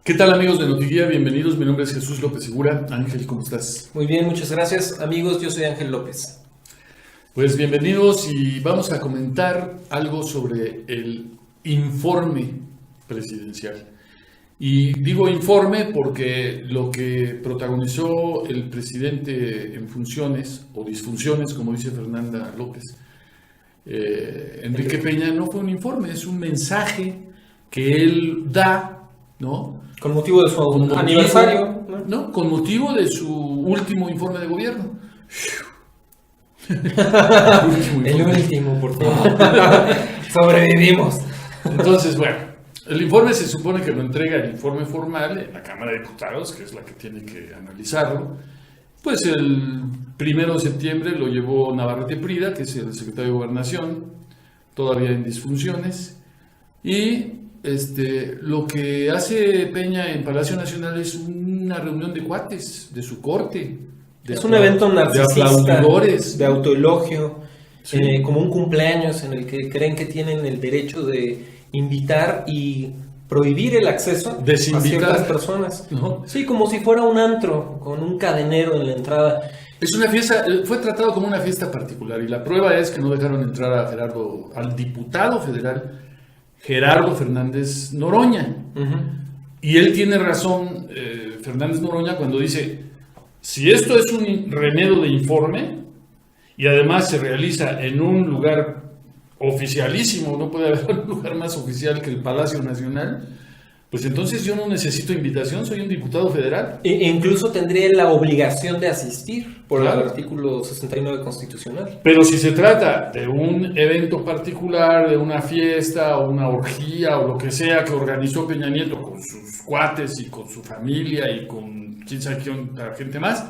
¿Qué tal, amigos de Notiguía? Bienvenidos, mi nombre es Jesús López Segura. Ángel, ¿cómo estás? Muy bien, muchas gracias. Amigos, yo soy Ángel López. Pues bienvenidos y vamos a comentar algo sobre el informe presidencial. Y digo informe porque lo que protagonizó el presidente en funciones o disfunciones, como dice Fernanda López, Enrique Peña, no fue un informe, es un mensaje que él da, ¿no? Con motivo de su aniversario, ¿no? Con motivo de su último informe de gobierno. El último, por favor. Sobrevivimos. Entonces, bueno, el informe se supone que lo entrega el informe formal en la Cámara de Diputados, que es la que tiene que analizarlo. Pues el 1 de septiembre lo llevó Navarrete Prida, que es el secretario de Gobernación, todavía en disfunciones, y lo que hace Peña en Palacio Nacional es una reunión de cuates, de su corte. Es un evento narcisista, de autoelogio, sí. Como un cumpleaños en el que creen que tienen el derecho de invitar y prohibir el acceso a ciertas personas. ¿No? Sí, como si fuera un antro con un cadenero en la entrada. Es una fiesta, fue tratado como una fiesta particular y la prueba es que no dejaron entrar al diputado federal Gerardo Fernández Noroña. Y él tiene razón, Fernández Noroña, cuando dice, si esto es un remedio de informe y además se realiza en un lugar oficialísimo, no puede haber un lugar más oficial que el Palacio Nacional, pues entonces yo no necesito invitación, soy un diputado federal. E incluso tendría la obligación de asistir por el artículo 69 constitucional. Pero si se trata de un evento particular, de una fiesta o una orgía o lo que sea que organizó Peña Nieto con sus cuates y con su familia y con quién sabe quién, gente más,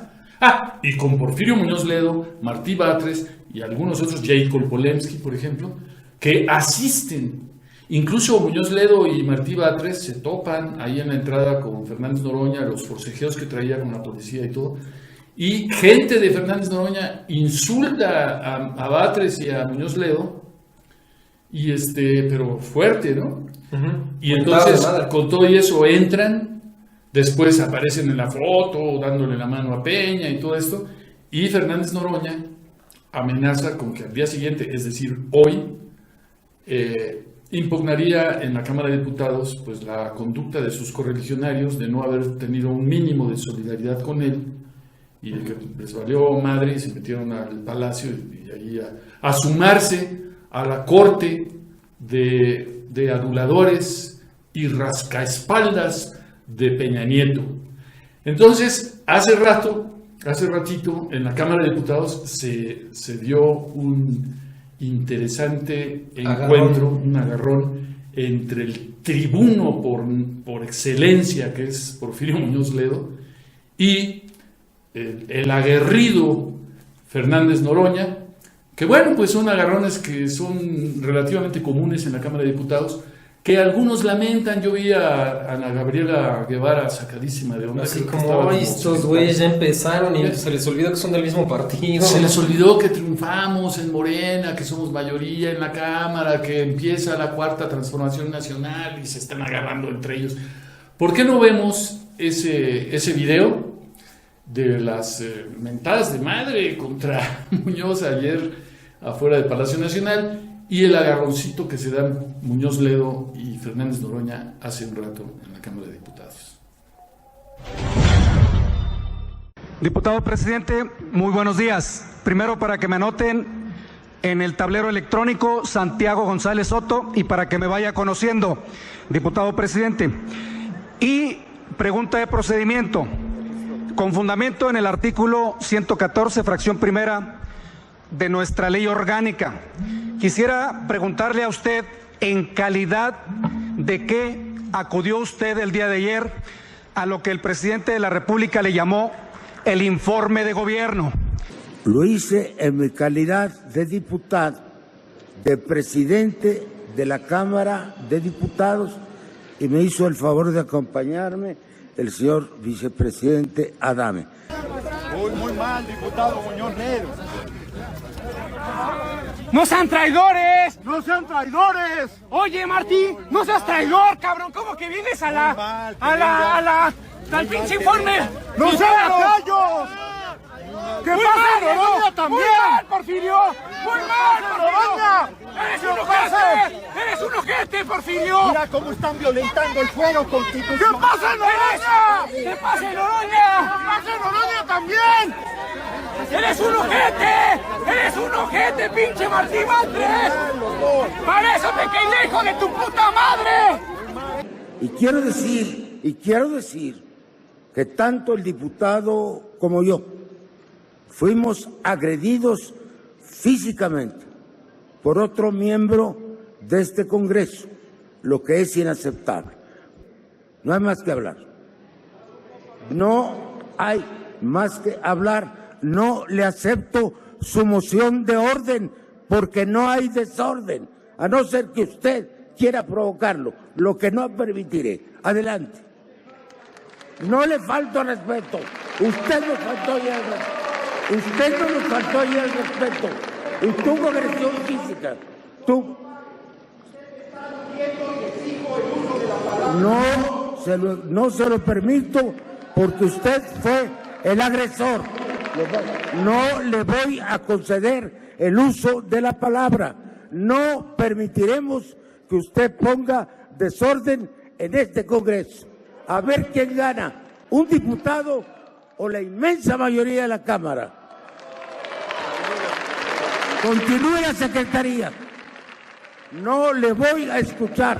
y con Porfirio Muñoz Ledo, Martí Batres y algunos otros, Jay Kolpolemsky, por ejemplo, que asisten. Incluso Muñoz Ledo y Martí Batres se topan ahí en la entrada con Fernández Noroña, los forcejeos que traía con la policía y todo. Y gente de Fernández Noroña insulta a Batres y a Muñoz Ledo, y pero fuerte, ¿no? Y entonces, con todo y eso entran, después aparecen en la foto, dándole la mano a Peña y todo esto, y Fernández Noroña amenaza con que al día siguiente, es decir, hoy, impugnaría en la Cámara de Diputados pues la conducta de sus correligionarios de no haber tenido un mínimo de solidaridad con él y de que les valió madre y se metieron al palacio y ahí a sumarse a la corte de aduladores y rascaespaldas de Peña Nieto. Entonces, hace ratito en la Cámara de Diputados se dio un interesante encuentro, un agarrón entre el tribuno por excelencia, que es Porfirio Muñoz Ledo, y el aguerrido Fernández Noroña, que bueno, pues son agarrones que son relativamente comunes en la Cámara de Diputados, que algunos lamentan. Yo vi a Ana Gabriela Guevara sacadísima de onda. Así como, estos güeyes ya empezaron y se les olvidó que son del mismo partido. Se les olvidó que triunfamos en Morena, que somos mayoría en la Cámara, que empieza la cuarta transformación nacional y se están agarrando entre ellos. ¿Por qué no vemos ese video de las mentadas de madre contra Muñoz ayer afuera del Palacio Nacional? Y el agarroncito que se dan Muñoz Ledo y Fernández Noroña hace un rato en la Cámara de Diputados. Diputado presidente, muy buenos días. Primero, para que me anoten en el tablero electrónico Santiago González Soto y para que me vaya conociendo, diputado presidente. Y pregunta de procedimiento, con fundamento en el artículo 114, fracción primera de nuestra ley orgánica. Quisiera preguntarle a usted, en calidad de qué acudió usted el día de ayer a lo que el presidente de la República le llamó el informe de gobierno. Lo hice en mi calidad de diputado, de presidente de la Cámara de Diputados, y me hizo el favor de acompañarme el señor vicepresidente Adame. Muy mal, diputado Muñoz Ledo. ¡No sean traidores! ¡No sean traidores! Oye, Martí, no seas traidor, cabrón. ¿Cómo que vienes al pinche informe? ¡No sean lacayos! ¡Que pase Noroña también! ¡Muy mal, Porfirio! ¡Muy mal, Porfirio! ¡Eres un ojete! ¡Eres un ojete, Porfirio! Mira cómo están violentando el fuero constitucional. ¡Que pase Noroña! ¡Que pase Noroña! ¡Que pase Noroña también! ¡Eres un ojete! ¡Eres un ojete, pinche Martí Batres! ¡Para eso te caí lejos de tu puta madre! Y quiero decir que tanto el diputado como yo fuimos agredidos físicamente por otro miembro de este Congreso, lo que es inaceptable. No hay más que hablar. No hay más que hablar. No le acepto su moción de orden porque no hay desorden, a no ser que usted quiera provocarlo, lo que no permitiré. Adelante. No le falto respeto. Usted nos faltó ya el respeto. Usted no nos faltó ya el respeto. Y tuvo agresión física. Tú. No se lo permito porque usted fue el agresor. No le voy a conceder el uso de la palabra. No permitiremos que usted ponga desorden en este Congreso. A ver quién gana, un diputado o la inmensa mayoría de la Cámara. Continúe la secretaría. No le voy a escuchar.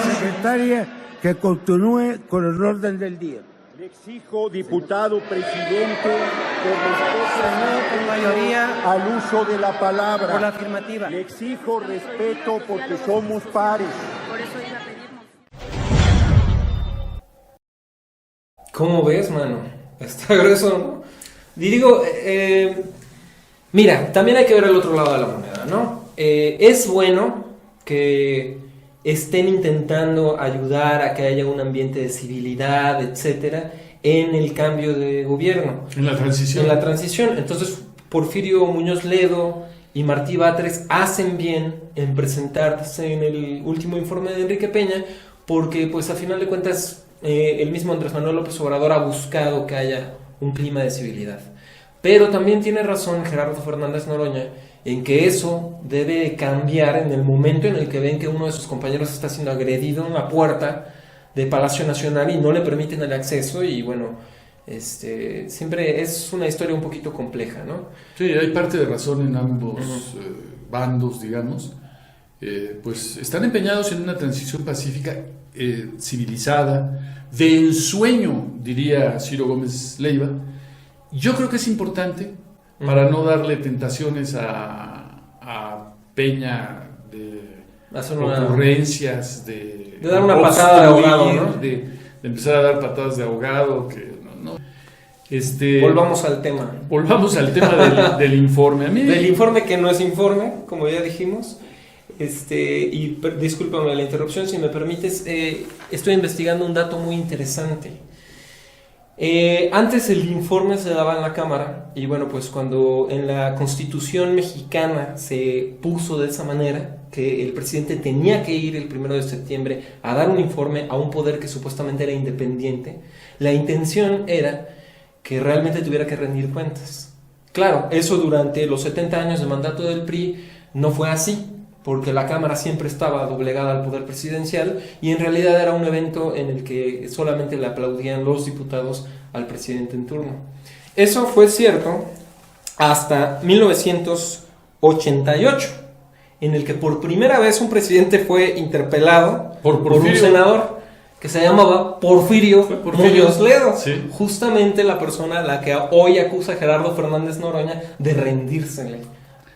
Secretaria, que continúe con el orden del día. Le exijo, diputado presidente, que respete con mayoría al uso de la palabra. por la afirmativa. Le exijo respeto porque somos pares. ¿Cómo ves, mano? Está grueso, ¿no? Y digo, mira, también hay que ver el otro lado de la moneda, ¿no? Es bueno que estén intentando ayudar a que haya un ambiente de civilidad, etcétera, en el cambio de gobierno. En la transición. En la transición. Entonces, Porfirio Muñoz Ledo y Martí Batres hacen bien en presentarse en el último informe de Enrique Peña, porque, pues, a final de cuentas, el mismo Andrés Manuel López Obrador ha buscado que haya un clima de civilidad. Pero también tiene razón Gerardo Fernández Noroña en que eso debe cambiar en el momento en el que ven que uno de sus compañeros está siendo agredido en la puerta de Palacio Nacional y no le permiten el acceso. Y bueno, siempre es una historia un poquito compleja, ¿no? Sí, hay parte de razón en ambos bandos, digamos. Pues están empeñados en una transición pacífica, civilizada, de ensueño, diría Ciro Gómez Leiva. Yo creo que es importante para no darle tentaciones a Peña de ocurrencias, de dar una patada de ahogado, ¿no? De empezar a dar patadas de ahogado, que no. Volvamos al tema. Volvamos al tema del informe. Del informe que no es informe, como ya dijimos. Y discúlpame la interrupción, si me permites. Estoy investigando un dato muy interesante. Antes el informe se daba en la Cámara y bueno, pues cuando en la Constitución mexicana se puso de esa manera que el presidente tenía que ir el 1 de septiembre a dar un informe a un poder que supuestamente era independiente, la intención era que realmente tuviera que rendir cuentas. Claro, eso durante los 70 años de mandato del PRI no fue así, porque la Cámara siempre estaba doblegada al poder presidencial y en realidad era un evento en el que solamente le aplaudían los diputados al presidente en turno. Eso fue cierto hasta 1988, en el que por primera vez un presidente fue interpelado por un senador que se llamaba Porfirio Muñoz Ledo, sí. Justamente la persona a la que hoy acusa a Gerardo Fernández Noroña de rendírsele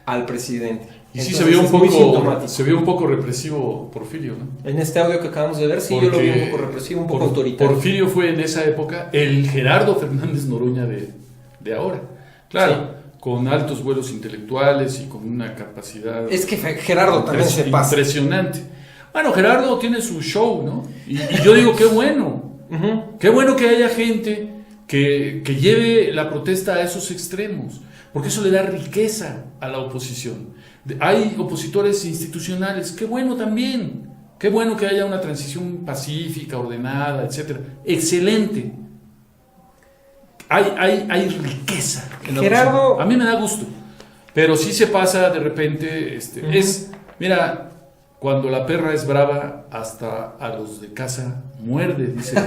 al presidente. Y sí, Entonces, se vio un poco represivo Porfirio, ¿no? En este audio que acabamos de ver, sí, yo lo vi un poco represivo, un poco autoritario. Porfirio fue en esa época el Gerardo Fernández Noroña de ahora. Claro, sí. Con altos vuelos intelectuales y con una capacidad... Es que Gerardo también se pasa. Impresionante. Bueno, Gerardo tiene su show, ¿no? Y yo digo, qué bueno. Qué bueno que haya gente que lleve la protesta a esos extremos, porque eso le da riqueza a la oposición. Hay opositores institucionales, qué bueno también. Qué bueno que haya una transición pacífica, ordenada, etcétera. Excelente. Hay riqueza en la Gerardo, oposición. A mí me da gusto. Pero sí se pasa de repente, mira, cuando la perra es brava, hasta a los de casa muerde, dice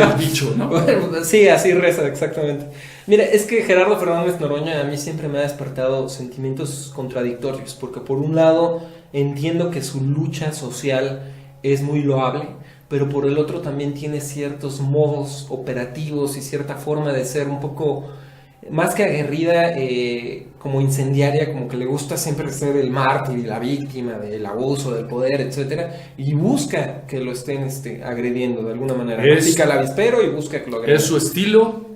el dicho, ¿no? Bueno, sí, así reza, exactamente. Mira, es que Gerardo Fernández Noroña a mí siempre me ha despertado sentimientos contradictorios, porque por un lado entiendo que su lucha social es muy loable, pero por el otro también tiene ciertos modos operativos y cierta forma de ser un poco más que aguerrida, como incendiaria, como que le gusta siempre ser el mártir y la víctima del abuso del poder, etcétera, y busca que lo estén agrediendo de alguna manera. Pica el avispero y busca que lo agredan. Es su estilo,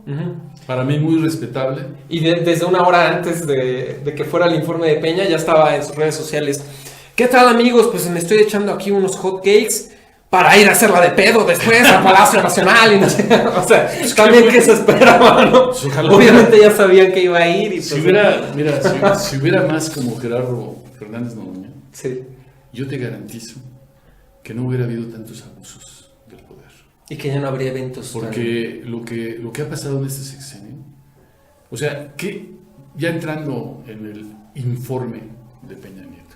para mí muy respetable. Y desde una hora antes de que fuera el informe de Peña ya estaba en sus redes sociales. ¿Qué tal, amigos? Pues me estoy echando aquí unos hot cakes para ir a hacerla de pedo después al Palacio Nacional y no sé, o sea, también que se esperaba, ¿no? Obviamente ya sabían que iba a ir y si hubiera más como Gerardo Fernández Noroña, sí, yo te garantizo que no hubiera habido tantos abusos del poder. Y que ya no habría eventos. Porque lo que ha pasado en este sexenio, o sea, que ya entrando en el informe de Peña Nieto,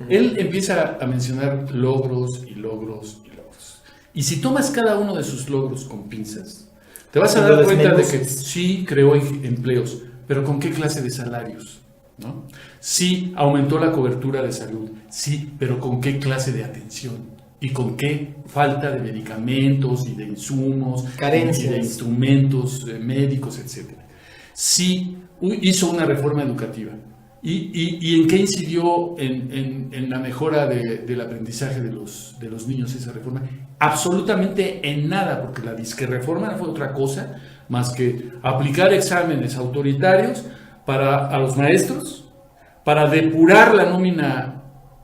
él empieza a mencionar logros y logros y logros. Y si tomas cada uno de sus logros con pinzas, te vas a dar cuenta de que sí creó empleos, pero ¿con qué clase de salarios? ¿No? Sí aumentó la cobertura de salud, sí, pero ¿con qué clase de atención? ¿Y con qué falta de medicamentos y de insumos, carencias, y de instrumentos médicos, etcétera? Sí hizo una reforma educativa. ¿Y en qué incidió en la mejora del aprendizaje de los niños esa reforma? Absolutamente en nada, porque la disque reforma no fue otra cosa más que aplicar exámenes autoritarios a los maestros, para depurar la nómina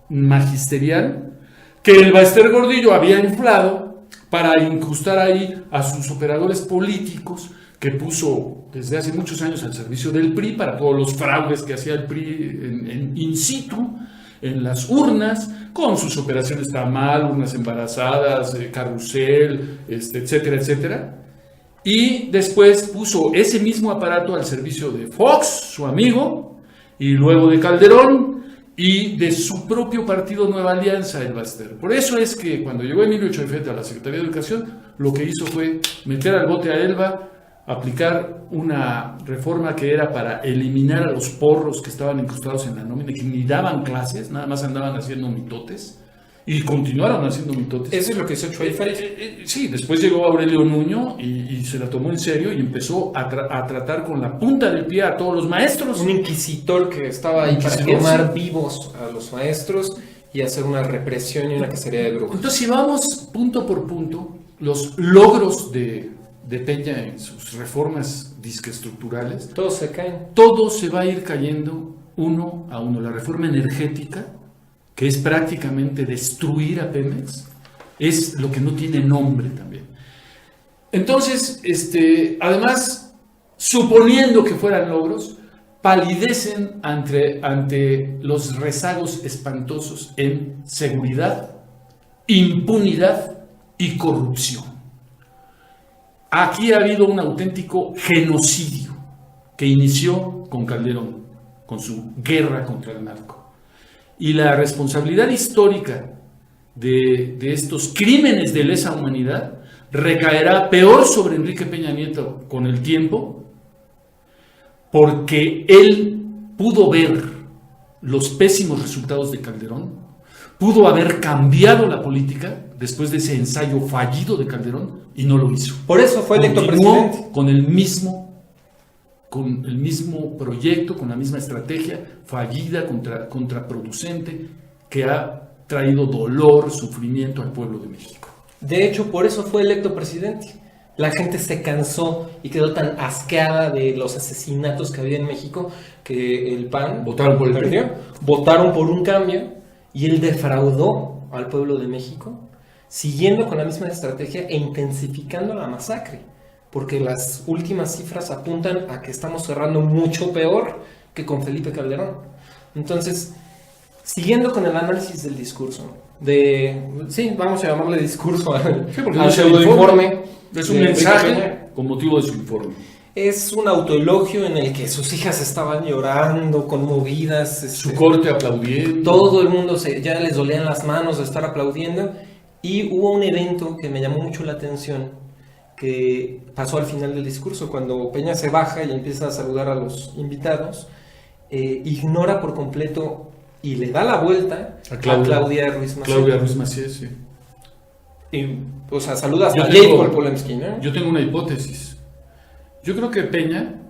magisterial que el Baester Gordillo había inflado para incrustar ahí a sus operadores políticos, que puso desde hace muchos años al servicio del PRI para todos los fraudes que hacía el PRI in situ, en las urnas, con sus operaciones tamal, urnas embarazadas, carrusel, etcétera, etcétera. Y después puso ese mismo aparato al servicio de Fox, su amigo, y luego de Calderón, y de su propio partido Nueva Alianza, el Baster. Por eso es que cuando llegó Emilio Choifet a la Secretaría de Educación, lo que hizo fue meter al bote a Elba, aplicar una reforma que era para eliminar a los porros que estaban incrustados en la nómina, que ni daban clases, nada más andaban haciendo mitotes, y continuaron haciendo mitotes. Eso es lo que hizo Choifet. Sí, después llegó Aurelio Nuño y se la tomó en serio y empezó a tratar con la punta del pie a todos los maestros. Un inquisitor que estaba ahí para quemar vivos a los maestros y hacer una represión y una cacería de brujas. Entonces, si vamos punto por punto, los logros de Peña en sus reformas disqueestructurales, todos se caen. Todo se va a ir cayendo uno a uno. La reforma energética, que es prácticamente destruir a Pemex, es lo que no tiene nombre también. Entonces, además, suponiendo que fueran logros, palidecen ante los rezagos espantosos en seguridad, impunidad y corrupción. Aquí ha habido un auténtico genocidio que inició con Calderón, con su guerra contra el narco. Y la responsabilidad histórica de estos crímenes de lesa humanidad recaerá peor sobre Enrique Peña Nieto con el tiempo, porque él pudo ver los pésimos resultados de Calderón, pudo haber cambiado la política después de ese ensayo fallido de Calderón y no lo hizo. Por eso fue electo presidente. Con el mismo proyecto, con la misma estrategia fallida, contraproducente, que ha traído dolor, sufrimiento al pueblo de México. De hecho, por eso fue electo presidente. La gente se cansó y quedó tan asqueada de los asesinatos que había en México que el PAN votaron por el votaron por un cambio y él defraudó al pueblo de México, siguiendo con la misma estrategia e intensificando la masacre, porque las últimas cifras apuntan a que estamos cerrando mucho peor que con Felipe Calderón. Entonces, siguiendo con el análisis del discurso, vamos a llamarle discurso al pseudoinforme. Es un mensaje con motivo de su informe. Es un autoelogio en el que sus hijas estaban llorando, conmovidas. Su corte aplaudiendo. Todo el mundo ya les dolían las manos de estar aplaudiendo. Y hubo un evento que me llamó mucho la atención, que pasó al final del discurso, cuando Peña se baja y empieza a saludar a los invitados, ignora por completo y le da la vuelta a Claudia Ruiz Massieu. Claudia Ruiz Massieu, sí. Y, o sea, saluda hasta Leib Polensky, ¿no? Yo tengo una hipótesis. Yo creo que Peña,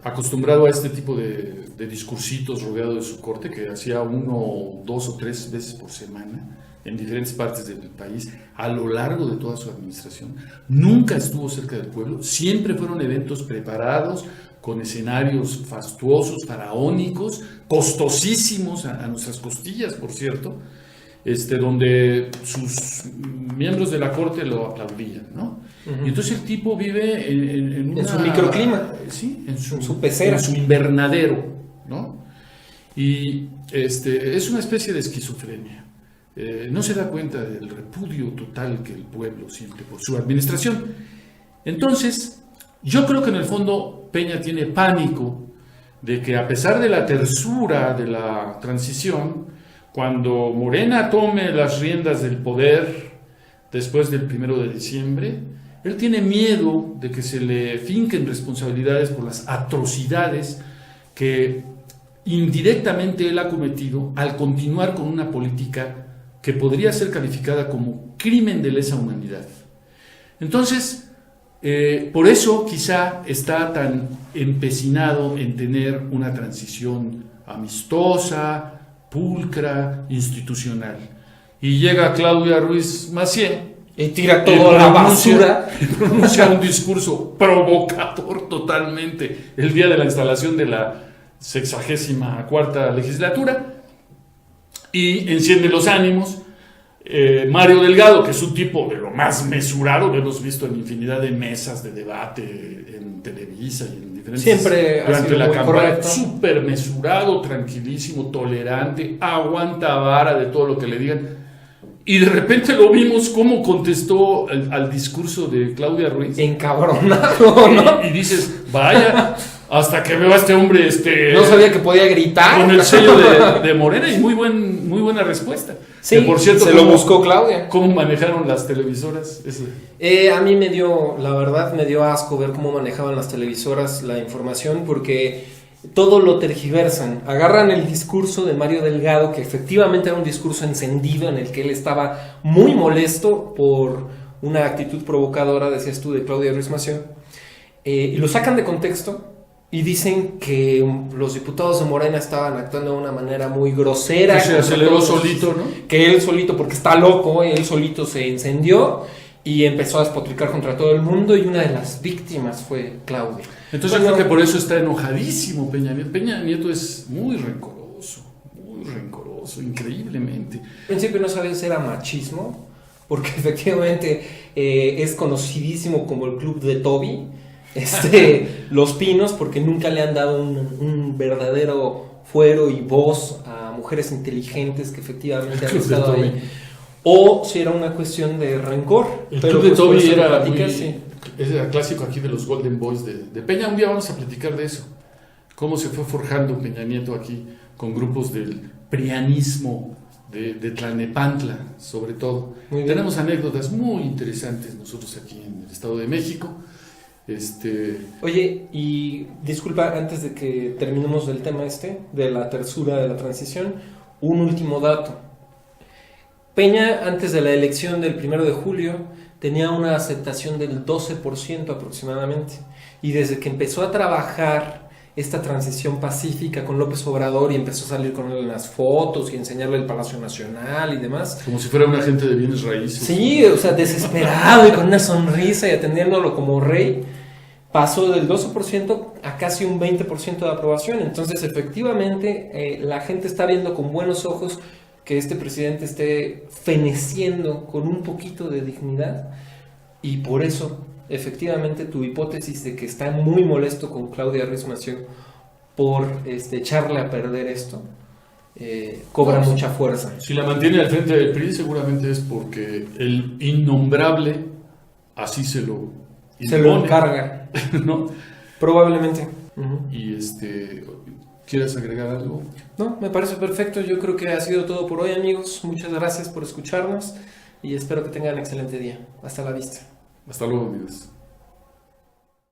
acostumbrado a este tipo de discursitos rodeado de su corte, que hacía 1, 2 o 3 veces por semana en diferentes partes del país, a lo largo de toda su administración, nunca estuvo cerca del pueblo, siempre fueron eventos preparados, con escenarios fastuosos, faraónicos, costosísimos a nuestras costillas, por cierto, donde sus miembros de la corte lo aplaudían, ¿no? Uh-huh. Y entonces el tipo vive en su microclima, sí, en su pecera, en su invernadero, ¿no? Y es una especie de esquizofrenia. No se da cuenta del repudio total que el pueblo siente por su administración. Entonces, yo creo que en el fondo Peña tiene pánico de que, a pesar de la tersura de la transición, cuando Morena tome las riendas del poder después del 1 de diciembre, él tiene miedo de que se le finquen responsabilidades por las atrocidades que indirectamente él ha cometido al continuar con una política que podría ser calificada como crimen de lesa humanidad. Entonces, por eso quizá está tan empecinado en tener una transición amistosa, pulcra, institucional. Y llega Claudia Ruiz Massieu y tira toda la basura. Pronuncia un discurso provocador totalmente el día de la instalación de la 64ª legislatura y enciende los ánimos. Mario Delgado, que es un tipo de lo más mesurado, lo hemos visto en infinidad de mesas de debate en Televisa y en diferentes... Siempre durante la campaña, súper mesurado, tranquilísimo, tolerante, aguanta vara de todo lo que le digan. Y de repente lo vimos cómo contestó al discurso de Claudia Ruiz. Encabronado, ¿no? Y dices, vaya, hasta que veo a este hombre... no sabía que podía gritar. Con el sello de Morena, y muy buena respuesta. Sí, que, por cierto, se lo buscó Claudia. ¿Cómo manejaron las televisoras? A mí la verdad me dio asco ver cómo manejaban las televisoras la información, porque todo lo tergiversan. Agarran el discurso de Mario Delgado, que efectivamente era un discurso encendido en el que él estaba muy molesto por una actitud provocadora, decías tú, de Claudia Ruiz Massieu, y lo sacan de contexto y dicen que los diputados de Morena estaban actuando de una manera muy grosera. Se aceleró solito, ¿no? Que él solito, porque está loco, él solito se incendió y empezó a despotricar contra todo el mundo, y una de las víctimas fue Claudia. Entonces yo creo que por eso está enojadísimo Peña Nieto. Peña Nieto es muy rencoroso, increíblemente. En principio no sabía si era machismo, porque efectivamente es conocidísimo como el club de Toby, Los Pinos, porque nunca le han dado un verdadero fuero y voz a mujeres inteligentes que efectivamente han estado ahí. O si era una cuestión de rencor. El club de Toby era clásico aquí de los Golden Boys de Peña. Un día vamos a platicar de eso. Cómo se fue forjando Peña Nieto aquí con grupos del prianismo de Tlalnepantla, sobre todo. Tenemos anécdotas muy interesantes nosotros aquí en el Estado de México. Oye, y disculpa, antes de que terminemos el tema de la tersura de la transición, un último dato. Peña, antes de la elección del 1 de julio, tenía una aceptación del 12% aproximadamente, y desde que empezó a trabajar esta transición pacífica con López Obrador y empezó a salir con él en las fotos y enseñarle el Palacio Nacional y demás. Como si fuera un agente de bienes raíces. Sí, o sea, desesperado y con una sonrisa y atendiéndolo como rey, pasó del 12% a casi un 20% de aprobación. Entonces, efectivamente, la gente está viendo con buenos ojos que este presidente esté feneciendo con un poquito de dignidad, y por eso, efectivamente, tu hipótesis de que está muy molesto con Claudia Ruiz Massieu por echarle a perder esto, cobra mucha fuerza. Si la mantiene al frente del PRI, seguramente es porque el innombrable así se lo encarga. ¿No? Probablemente. Uh-huh. Y ¿quieres agregar algo? No, me parece perfecto. Yo creo que ha sido todo por hoy, amigos. Muchas gracias por escucharnos y espero que tengan un excelente día. Hasta la vista. Hasta luego, amigos.